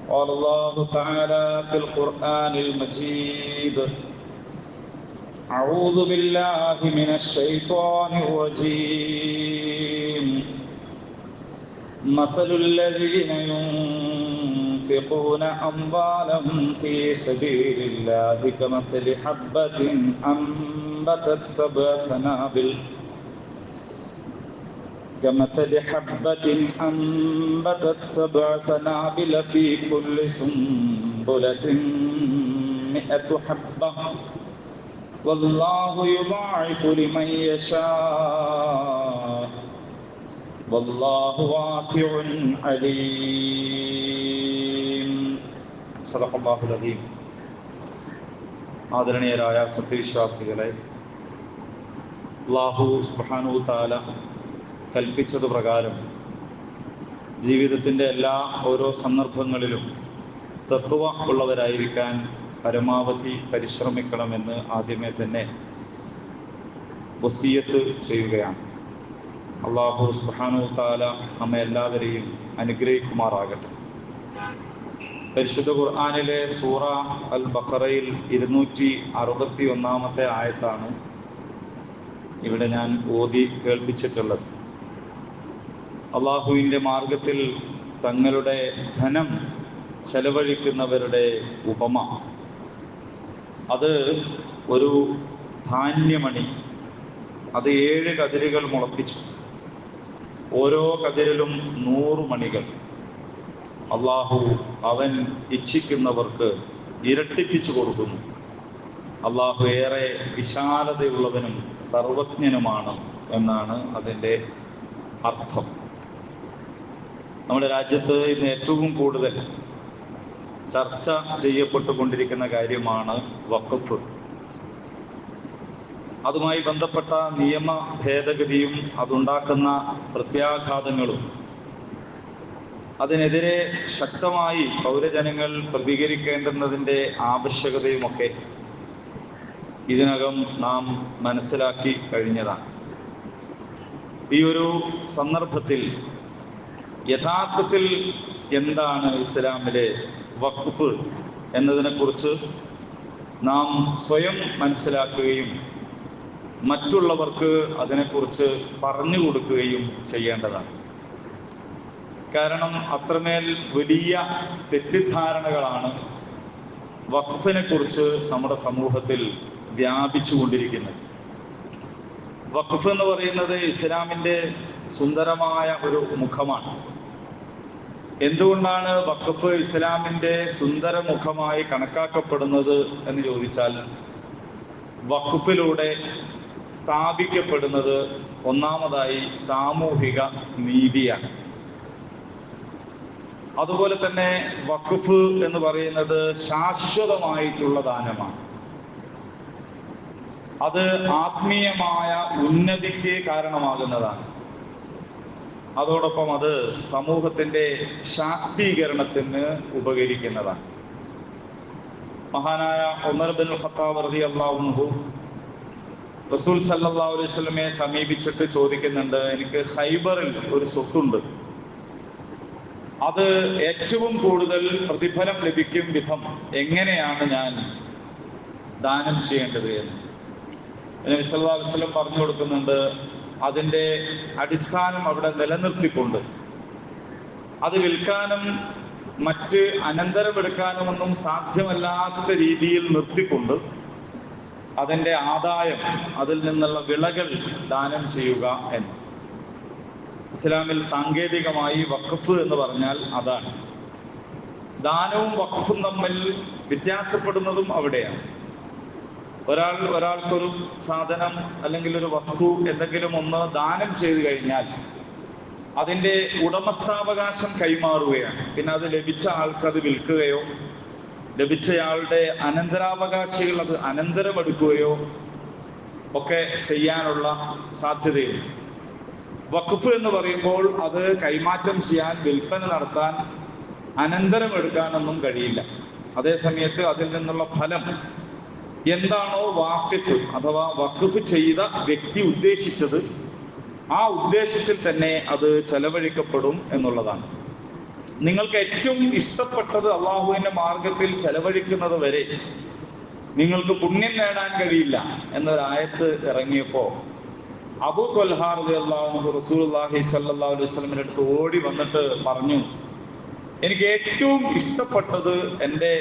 قال الله تعالى في القرآن المجيد: أعوذ بالله من الشيطان الرجيم. مثل الذين ينفقون أموالهم في سبيل الله كمثل حبة أنبتت سبع سنابل في كل سنبلة 100 حبة والله يضاعف لمن يشاء والله واسع عليم. صدق الله العظيم. ആദരണീയരായ സത്യവിശ്വാസികളെ, അല്ലാഹു സുബ്ഹാനഹു വ തആല കൽപ്പിച്ചത് പ്രകാരം ജീവിതത്തിൻ്റെ ഓരോ സന്ദർഭങ്ങളിലും തഖ്വ ഉള്ളവരായിരിക്കാൻ പരമാവധി പരിശ്രമിക്കണമെന്ന് ആദ്യമേ തന്നെ വസിയത്ത് ചെയ്യുകയാണ്. അല്ലാഹു സുബ്ഹാനഹു വ തആല നമ്മെ എല്ലാവരെയും അനുഗ്രഹിക്കുമാറാകട്ടെ. പരിശുദ്ധ ഖുർആനിലെ സൂറ അൽ ബഖറയിൽ 261 ആയത്താണ് ഇവിടെ ഞാൻ ഓതി കേൾപ്പിച്ചിട്ടുള്ളത്. അള്ളാഹുവിൻ്റെ മാർഗത്തിൽ തങ്ങളുടെ ധനം ചെലവഴിക്കുന്നവരുടെ ഉപമ, അത് ഒരു ധാന്യമണി, അത് 7 കതിരുകൾ മുളപ്പിച്ചു. ഓരോ കതിരിലും 100 മണികൾ. അള്ളാഹു അവൻ ഇച്ഛിക്കുന്നവർക്ക് ഇരട്ടിപ്പിച്ചു കൊടുക്കുന്നു. അള്ളാഹു ഏറെ വിശാലതയുള്ളവനും സർവജ്ഞനുമാണ് എന്നാണ് അതിൻ്റെ അർത്ഥം. നമ്മുടെ രാജ്യത്ത് ഇന്ന് ഏറ്റവും കൂടുതൽ ചർച്ച ചെയ്യപ്പെട്ടുകൊണ്ടിരിക്കുന്ന കാര്യമാണ് വഖഫ്. അതുമായി ബന്ധപ്പെട്ട നിയമ ഭേദഗതിയും അതുണ്ടാക്കുന്ന പ്രത്യാഘാതങ്ങളും, അതിനെതിരെ ശക്തമായി പൗരജനങ്ങൾ പ്രതികരിക്കേണ്ടുന്നതിൻ്റെ ആവശ്യകതയുമൊക്കെ ഇതിനകം നാം മനസ്സിലാക്കി കഴിഞ്ഞതാണ്. ഈ ഒരു സന്ദർഭത്തിൽ യഥാർത്ഥത്തിൽ എന്താണ് ഇസ്ലാമിലെ വഖഫ് എന്നതിനെക്കുറിച്ച് നാം സ്വയം മനസ്സിലാക്കുകയും മറ്റുള്ളവർക്ക് അതിനെക്കുറിച്ച് പറഞ്ഞു കൊടുക്കുകയും ചെയ്യേണ്ടതാണ്. കാരണം അത്രമേൽ വലിയ തെറ്റിദ്ധാരണകളാണ് വഖഫിനെ കുറിച്ച് നമ്മുടെ സമൂഹത്തിൽ വ്യാപിച്ചുകൊണ്ടിരിക്കുന്നത്. വഖഫ് എന്ന് പറയുന്നത് ഇസ്ലാമിൻ്റെ സുന്ദരമായ ഒരു മുഖമാണ്. എന്തുകൊണ്ടാണ് വഖഫ് ഇസ്ലാമിൻ്റെ സുന്ദര മുഖമായി കണക്കാക്കപ്പെടുന്നത് എന്ന് ചോദിച്ചാൽ, വഖഫിലൂടെ സ്ഥാപിക്കപ്പെടുന്നത് ഒന്നാമതായി സാമൂഹിക നീതിയാണ്. അതുപോലെ തന്നെ വഖഫ് എന്ന് പറയുന്നത് ശാശ്വതമായിട്ടുള്ള ദാനമാണ്. അത് ആത്മീയമായ ഉന്നതിക്ക് കാരണമാകുന്നതാണ്. അതോടൊപ്പം അത് സമൂഹത്തിൻ്റെ ശാക്തീകരണത്തിന് ഉപകരിക്കുന്നതാണ്. മഹാനായ ഉമർ ബിൻ ഖത്താബ് റളിയല്ലാഹു അൻഹു റസൂൽ സല്ലല്ലാഹു അലൈഹി വസല്ലമയെ സമീപിച്ചിട്ട് ചോദിക്കുന്നുണ്ട്, എനിക്ക് ഖൈബറിൽ ഒരു സ്വത്തുണ്ട്, അത് ഏറ്റവും കൂടുതൽ പ്രതിഫലം ലഭിക്കും വിധം എങ്ങനെയാണ് ഞാൻ ദാനം ചെയ്യേണ്ടത് എന്ന്. നബി സല്ലല്ലാഹു അലൈഹി വസല്ലം പറഞ്ഞു കൊടുക്കുന്നുണ്ട്, അതിൻ്റെ അടിസ്ഥാനം അവിടെ നിലനിർത്തിക്കൊണ്ട് അത് വിൽക്കാനും മറ്റ് അനന്തരമെടുക്കാനുമൊന്നും സാധ്യമല്ലാത്ത രീതിയിൽ നിർത്തിക്കൊണ്ട് അതിൻ്റെ ആദായം, അതിൽ നിന്നുള്ള വിളകൾ ദാനം ചെയ്യുക എന്ന്. ഇസ്ലാമിൽ സാങ്കേതികമായി വഖഫ് എന്ന് പറഞ്ഞാൽ അതാണ്. ദാനവും വഖഫും തമ്മിൽ വ്യത്യാസപ്പെടുന്നതും അവിടെയാണ്. ഒരാൾക്കൊരു സാധനം അല്ലെങ്കിൽ ഒരു വസ്തു എന്തെങ്കിലും ഒന്ന് ദാനം ചെയ്തു കഴിഞ്ഞാൽ അതിൻ്റെ ഉടമസ്ഥാവകാശം കൈമാറുകയാണ്. പിന്നെ അത് ലഭിച്ച ആൾക്കത് വിൽക്കുകയോ ലഭിച്ചയാളുടെ അനന്തരാവകാശികൾ അത് അനന്തരമെടുക്കുകയോ ഒക്കെ ചെയ്യാനുള്ള സാധ്യതയുണ്ട്. വഖഫ് എന്ന് പറയുമ്പോൾ അത് കൈമാറ്റം ചെയ്യാൻ, വിൽപ്പന നടത്താൻ, അനന്തരം എടുക്കാനൊന്നും കഴിയില്ല. അതേസമയത്ത് അതിൽ നിന്നുള്ള ഫലം എന്താണോ വാഖിഫ് അഥവാ വഖഫ് ചെയ്ത വ്യക്തി ഉദ്ദേശിച്ചത്, ആ ഉദ്ദേശത്തിൽ തന്നെ അത് ചെലവഴിക്കപ്പെടും എന്നുള്ളതാണ്. നിങ്ങൾക്ക് ഏറ്റവും ഇഷ്ടപ്പെട്ടത് അള്ളാഹുവിന്റെ മാർഗത്തിൽ ചെലവഴിക്കുന്നത് വരെ നിങ്ങൾക്ക് പുണ്യം നേടാൻ കഴിയില്ല എന്നൊരായത്ത് ഇറങ്ങിയപ്പോ അബൂ ത്വൽഹാ റളിയല്ലാഹു അൻഹു റസൂലുള്ളാഹി സ്വല്ലല്ലാഹു അലൈഹി വസല്ലമയുടെ അടുത്ത് ഓടി വന്നിട്ട് പറഞ്ഞു, എനിക്ക് ഏറ്റവും ഇഷ്ടപ്പെട്ടത് എൻ്റെ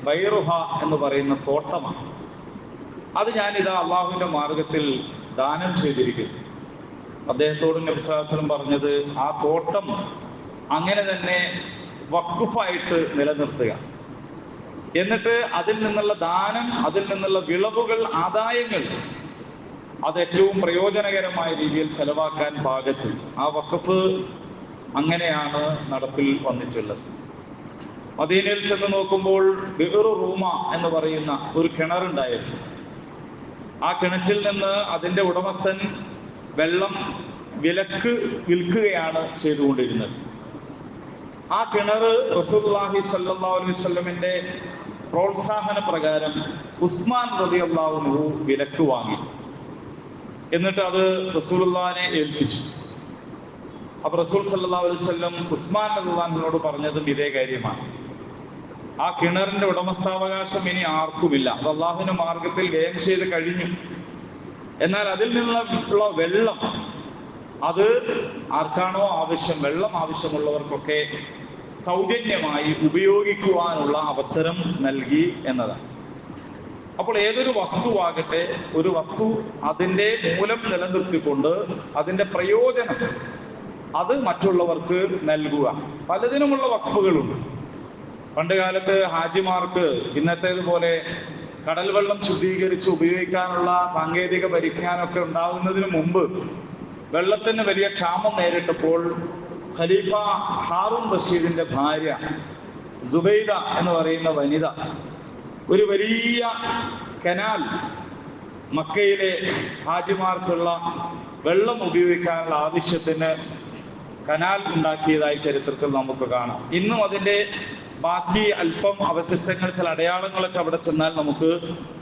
ബൈറുഹ എന്ന് പറയുന്ന തോട്ടമാണ്. അത് ഞാനിതാ അള്ളാഹുവിന്റെ മാർഗത്തിൽ ദാനം ചെയ്തിരിക്കുന്നു. അദ്ദേഹത്തോട് നബി സല്ലല്ലാഹു അലൈഹി വസല്ലം പറഞ്ഞത്, ആ തോട്ടം അങ്ങനെ തന്നെ വഖഫായിട്ട് നിലനിർത്തുക, എന്നിട്ട് അതിൽ നിന്നുള്ള ദാനം, അതിൽ നിന്നുള്ള വിളവുകൾ, ആദായങ്ങൾ അത് ഏറ്റവും പ്രയോജനകരമായ രീതിയിൽ ചെലവാക്കാൻ പാകത്തിൽ ആ വഖഫ് അങ്ങനെയാണ് നടപ്പിൽ വന്നിട്ടുള്ളത്. മദീനയിൽ ചെന്ന് നോക്കുമ്പോൾ ബിർ റൂമ എന്ന് പറയുന്ന ഒരു കിണറുണ്ടായിരുന്നു. ആ കിണറ്റിൽ നിന്ന് അതിൻ്റെ ഉടമസ്ഥൻ വെള്ളം വിലക്ക് വിൽക്കുകയാണ് ചെയ്തുകൊണ്ടിരുന്നത്. ആ കിണർ റസൂലുള്ളാഹി സ്വല്ലല്ലാഹു അലൈഹി വസല്ലമിന്റെ പ്രോത്സാഹന പ്രകാരം ഉസ്മാൻ റളിയല്ലാഹു അൻഹു വിലക്ക് വാങ്ങി. എന്നിട്ട് അത് റസൂലുള്ളാഹിനെ ഏൽപ്പിച്ചു. അപ്പൊ റസൂൽ സല്ലല്ലാഹു അലൈഹി വസല്ലം ഉസ്മാൻ റളിയല്ലാഹു അൻഹുവിനോട് പറഞ്ഞതും ഇതേ കാര്യമാണ്. ആ കിണറിന്റെ ഉടമസ്ഥാവകാശം ഇനി ആർക്കുമില്ല, അത് അള്ളാഹുവിന്റെ മാർഗത്തിൽ വ്യയം ചെയ്ത് കഴിഞ്ഞു. എന്നാൽ അതിൽ നിന്നുള്ള വെള്ളം അത് ആർക്കാണോ ആവശ്യം, വെള്ളം ആവശ്യമുള്ളവർക്കൊക്കെ സൗജന്യമായി ഉപയോഗിക്കുവാനുള്ള അവസരം നൽകി എന്നതാണ്. അപ്പോൾ ഏതൊരു വസ്തുവാകട്ടെ, ഒരു വസ്തു അതിൻ്റെ മൂലം നിലനിർത്തിക്കൊണ്ട് അതിൻ്റെ പ്രയോജനം അത് മറ്റുള്ളവർക്ക് നൽകുക. പലതിനുമുള്ള വഖഫുകളുണ്ട്. പണ്ട് കാലത്ത് ഹാജിമാർക്ക് ഇന്നത്തേതുപോലെ കടൽ വെള്ളം ശുദ്ധീകരിച്ച് ഉപയോഗിക്കാനുള്ള സാങ്കേതിക പരിജ്ഞാനമൊക്കെ ഉണ്ടാകുന്നതിന് മുമ്പ് വെള്ളത്തിന് വലിയ ക്ഷാമം നേരിട്ടപ്പോൾ ഖലീഫ ഹാറൂൺ റഷീദിന്റെ ഭാര്യ സുബൈദ എന്ന് പറയുന്ന വനിത ഒരു വലിയ കനാൽ മക്കയിലെ ഹാജിമാർക്കുള്ള വെള്ളം ഉപയോഗിക്കാനുള്ള ആവശ്യത്തിന് കനാൽ ഉണ്ടാക്കിയതായി ചരിത്രത്തിൽ നമുക്ക് കാണാം. ഇന്നും അതിൻ്റെ ബാക്കി അല്പം അവശിഷ്ടങ്ങൾ, ചില അടയാളങ്ങളൊക്കെ അവിടെ ചെന്നാൽ നമുക്ക്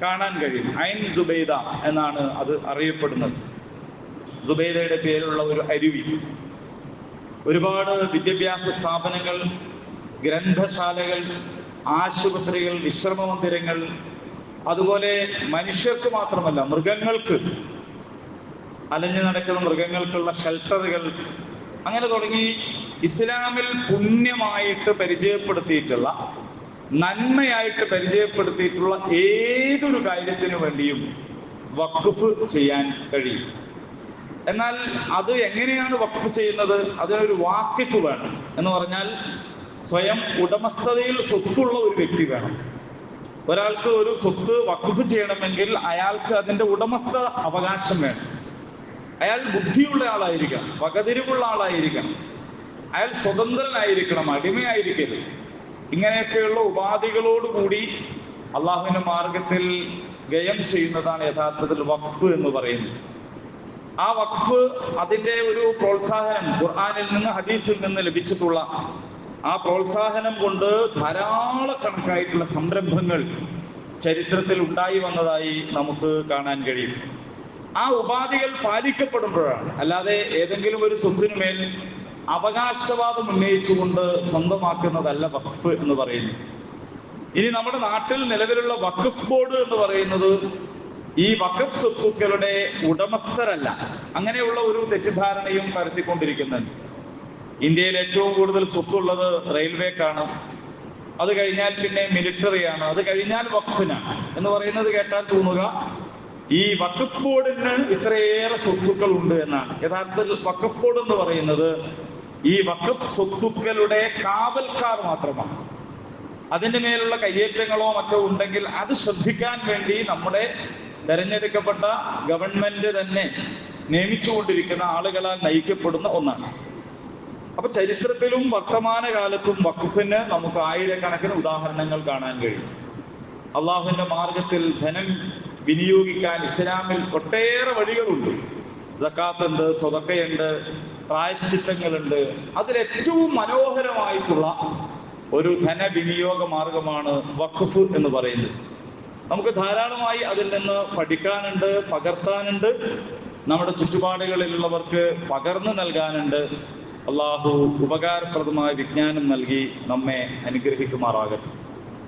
കാണാൻ കഴിയും. ഐൻ സുബൈദ എന്നാണ് അത് അറിയപ്പെടുന്നത്. സുബൈദയുടെ പേരുള്ള ഒരു അരുവി. ഒരുപാട് വിദ്യാഭ്യാസ സ്ഥാപനങ്ങൾ, ഗ്രന്ഥശാലകൾ, ആശുപത്രികൾ, വിശ്രമ മന്ദിരങ്ങൾ, അതുപോലെ മനുഷ്യർക്ക് മാത്രമല്ല മൃഗങ്ങൾക്ക്, അലഞ്ഞു നടക്കുന്ന മൃഗങ്ങൾക്കുള്ള ഷെൽട്ടറുകൾ, അങ്ങനെ തുടങ്ങി ഇസ്ലാമിൽ പുണ്യമായിട്ട് പരിചയപ്പെടുത്തിയിട്ടുള്ള, നന്മയായിട്ട് പരിചയപ്പെടുത്തിയിട്ടുള്ള ഏതൊരു കാര്യത്തിനു വേണ്ടിയും വഖഫ് ചെയ്യാൻ കഴിയും. എന്നാൽ അത് എങ്ങനെയാണ് വഖഫ് ചെയ്യുന്നത്? അതിനൊരു വാക്കിഫ് വേണം. എന്ന് പറഞ്ഞാൽ സ്വയം ഉടമസ്ഥതയിൽ സ്വത്തുള്ള ഒരു വ്യക്തി വേണം. ഒരാൾക്ക് ഒരു സ്വത്ത് വഖഫ് ചെയ്യണമെങ്കിൽ അയാൾക്ക് അതിൻ്റെ ഉടമസ്ഥ അവകാശം വേണം. അയാൾ ബുദ്ധിയുള്ള ആളായിരിക്കണം, വകതിരിവുള്ള ആളായിരിക്കണം, അയാൾ സ്വതന്ത്രനായിരിക്കണം, അടിമയായിരിക്കരുത്. ഇങ്ങനെയൊക്കെയുള്ള ഉപാധികളോടുകൂടി അള്ളാഹുവിന്റെ മാർഗത്തിൽ വ്യയം ചെയ്യുന്നതാണ് യഥാർത്ഥത്തിൽ വഖഫ് എന്ന് പറയുന്നത്. ആ വഖഫ് അതിൻ്റെ ഒരു പ്രോത്സാഹനം ഖുർആനിൽ നിന്ന്, ഹദീസിൽ നിന്ന് ലഭിച്ചിട്ടുള്ള ആ പ്രോത്സാഹനം കൊണ്ട് ധാരാളക്കണക്കായിട്ടുള്ള സംരംഭങ്ങൾ ചരിത്രത്തിൽ ഉണ്ടായി വന്നതായി നമുക്ക് കാണാൻ കഴിയും. ആ ഉപാധികൾ പാലിക്കപ്പെടുമ്പോഴാണ്. അല്ലാതെ ഏതെങ്കിലും ഒരു സ്വത്തിനുമേൽ അവകാശവാദം ഉന്നയിച്ചുകൊണ്ട് സ്വന്തമാക്കുന്നതല്ല വഖഫ് എന്ന് പറയുന്നത്. ഇനി നമ്മുടെ നാട്ടിൽ നിലവിലുള്ള വഖഫ് ബോർഡ് എന്ന് പറയുന്നത് ഈ വഖഫ് സ്വത്തുക്കളുടെ ഉടമസ്ഥരല്ല, അങ്ങനെയുള്ള ഒരു തെറ്റിദ്ധാരണയും പരത്തിക്കൊണ്ടിരിക്കുന്നുണ്ട്. ഇന്ത്യയിൽ ഏറ്റവും കൂടുതൽ സ്വത്തുള്ളത് റെയിൽവേക്കാണ്, അത് കഴിഞ്ഞാൽ പിന്നെ മിലിറ്ററിയാണ്, അത് കഴിഞ്ഞാൽ വഖഫിനാണ് എന്ന് പറയുന്നത് കേട്ടാൽ തോന്നുക ഈ വഖഫ് ബോർഡിന് ഇത്രയേറെ സ്വത്തുക്കൾ ഉണ്ട് എന്നാണ്. യഥാർത്ഥത്തിൽ വഖഫ് ബോർഡ് എന്ന് പറയുന്നത് ഈ വഖഫ് സ്വത്തുക്കളുടെ കാവൽക്കാർ മാത്രമാണ്. അതിൻ്റെ മേലുള്ള കയ്യേറ്റങ്ങളോ മറ്റോ ഉണ്ടെങ്കിൽ അത് ശ്രദ്ധിക്കാൻ വേണ്ടി നമ്മുടെ തെരഞ്ഞെടുക്കപ്പെട്ട ഗവൺമെന്റ് തന്നെ നിയമിച്ചുകൊണ്ടിരിക്കുന്ന ആളുകളാൽ നയിക്കപ്പെടുന്ന ഒന്നാണ്. അപ്പൊ ചരിത്രത്തിലും വർത്തമാനകാലത്തും വഖഫിന് നമുക്ക് ആയിരക്കണക്കിന് ഉദാഹരണങ്ങൾ കാണാൻ കഴിയും. അള്ളാഹുവിന്റെ മാർഗത്തിൽ ധനം വിനിയോഗിക്കാൻ ഇസ്ലാമിൽ ഒട്ടേറെ വഴികളുണ്ട്. സക്കാത്തുണ്ട്, സ്വതക്കയുണ്ട്, പ്രായശ്ചിത്തങ്ങളുണ്ട്. അതിലേറ്റവും മനോഹരമായിട്ടുള്ള ഒരു ധനവിനിയോഗ മാർഗമാണ് വഖഫ് എന്ന് പറയുന്നത്. നമുക്ക് ധാരാളമായി അതിൽ നിന്ന് പഠിക്കാനുണ്ട്, പകർത്താനുണ്ട്, നമ്മുടെ ചുറ്റുപാടുകളിലുള്ളവർക്ക് പകർന്നു നൽകാനുണ്ട്. അള്ളാഹു ഉപകാരപ്രദമായ വിജ്ഞാനം നൽകി നമ്മെ അനുഗ്രഹിക്കുമാറാകട്ടെ.